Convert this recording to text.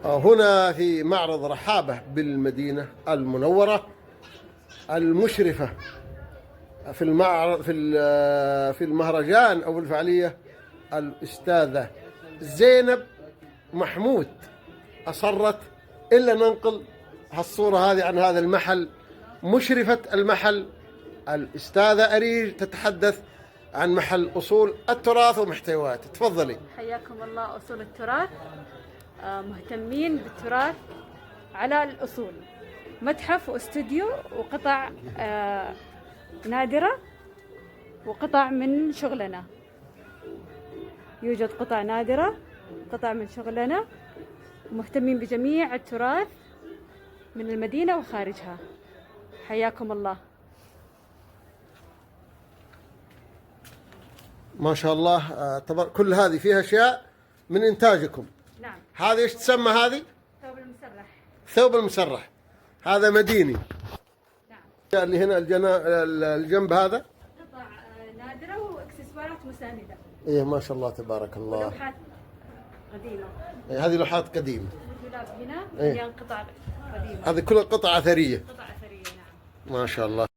هنا في معرض رحابة بالمدينة المنورة المشرفة في المعرض في المهرجان أو الفعالية الأستاذة زينب محمود أصرت إلا ننقل هالصورة هذه عن هذا المحل. مشرفة المحل الأستاذة أريج تتحدث عن محل أصول التراث ومحتوياته. تفضلي. حياكم الله. أصول التراث مهتمين بالتراث على الأصول، متحف واستوديو وقطع نادرة وقطع من شغلنا. يوجد قطع نادرة، قطع من شغلنا، مهتمين بجميع التراث من المدينة وخارجها. حياكم الله. ما شاء الله. كل هذه فيها أشياء من إنتاجكم. نعم. هذه إيش تسمى هذه؟ ثوب المسرح. ثوب المسرح. هذا مديني. نعم. اللي هنا الجنب هذا قطع نادرة واكسسوارات مساندة. إيه ما شاء الله تبارك الله. لوحات قديمة. إيه هذه لوحات قديمة. الدولاب هنا إيه. مليان قطع قديمة. هذه كلها قطع أثرية. قطع أثرية. نعم. ما شاء الله.